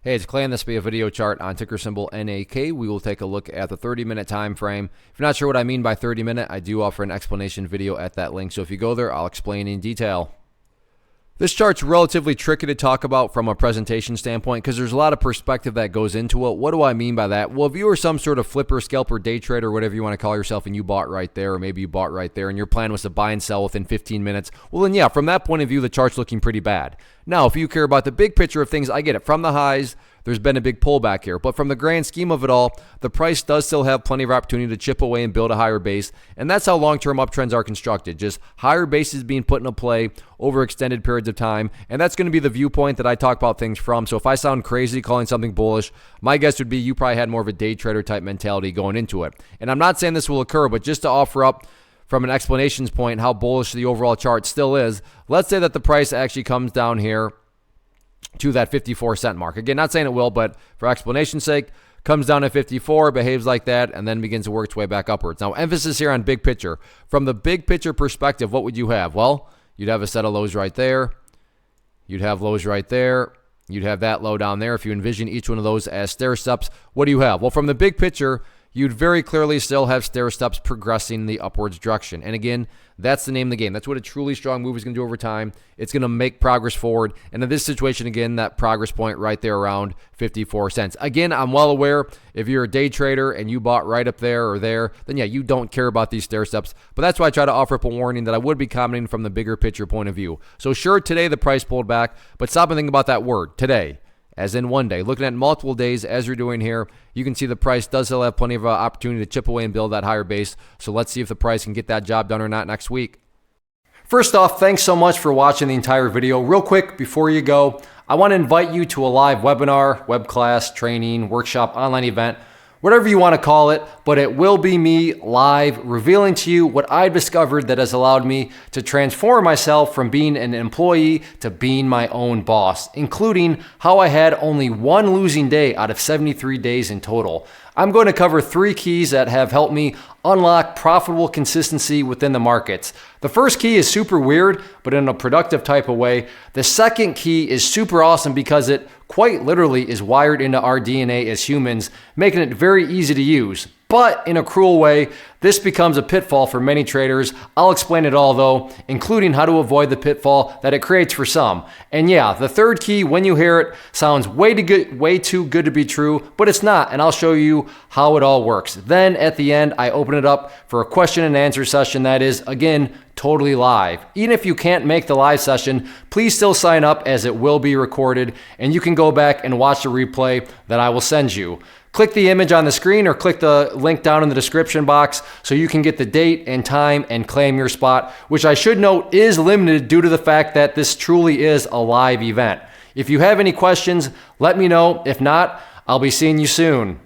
Hey, it's Clay, and this will be a video chart on ticker symbol NAK. We will take a look at the 30-minute time frame. If you're not sure what I mean by 30-minute, I do offer an explanation video at that link. So if you go there, I'll explain in detail. This chart's relatively tricky to talk about from a presentation standpoint because there's a lot of perspective that goes into it. What do I mean by that? Well, if you were some sort of flipper, scalper, day trader, whatever you want to call yourself, and you bought right there, or maybe you bought right there, and your plan was to buy and sell within 15 minutes, well, then yeah, from that point of view, the chart's looking pretty bad. Now, if you care about the big picture of things, I get it. From the highs, there's been a big pullback here. But from the grand scheme of it all, the price does still have plenty of opportunity to chip away and build a higher base. And that's how long-term uptrends are constructed. Just higher bases being put into play over extended periods of time. And that's going to be the viewpoint that I talk about things from. So if I sound crazy calling something bullish, my guess would be you probably had more of a day trader type mentality going into it. And I'm not saying this will occur, but just to offer up from an explanations point how bullish the overall chart still is, let's say that the price actually comes down here to that 54-cent mark. Again, not saying it will, but for explanation's sake, comes down at 54, behaves like that, and then begins to work its way back upwards. Now, emphasis here on big picture. From the big picture perspective, what would you have? Well, you'd have a set of lows right there. You'd have lows right there. You'd have that low down there. If you envision each one of those as stair steps, what do you have? Well, from the big picture, you'd very clearly still have stair steps progressing in the upwards direction. And again, that's the name of the game. That's what a truly strong move is going to do over time. It's going to make progress forward. And in this situation, again, that progress point right there around 54 cents. Again, I'm well aware if you're a day trader and you bought right up there or there, then yeah, you don't care about these stair steps. But that's why I try to offer up a warning that I would be commenting from the bigger picture point of view. So sure, today the price pulled back, but stop and think about that word, today. As in one day. Looking at multiple days as you're doing here, you can see the price does still have plenty of opportunity to chip away and build that higher base. So let's see if the price can get that job done or not next week. First off, thanks so much for watching the entire video. Real quick, before you go, I want to invite you to a live webinar, web class, training, workshop, online event, whatever you want to call it, but it will be me live revealing to you what I've discovered that has allowed me to transform myself from being an employee to being my own boss, including how I had only one losing day out of 73 days in total. I'm going to cover 3 keys that have helped me unlock profitable consistency within the markets. The first key is super weird, but in a productive type of way. The second key is super awesome because it quite literally is wired into our DNA as humans, making it very easy to use. But in a cruel way, this becomes a pitfall for many traders. I'll explain it all though, including how to avoid the pitfall that it creates for some. And yeah, the third key, when you hear it, sounds way too good to be true, but it's not, and I'll show you how it all works. Then at the end, I open it up for a question and answer session that is, again, totally live. Even if you can't make the live session, please still sign up as it will be recorded, and you can go back and watch the replay that I will send you. Click the image on the screen or click the link down in the description box so you can get the date and time and claim your spot, which I should note is limited due to the fact that this truly is a live event. If you have any questions, let me know. If not, I'll be seeing you soon.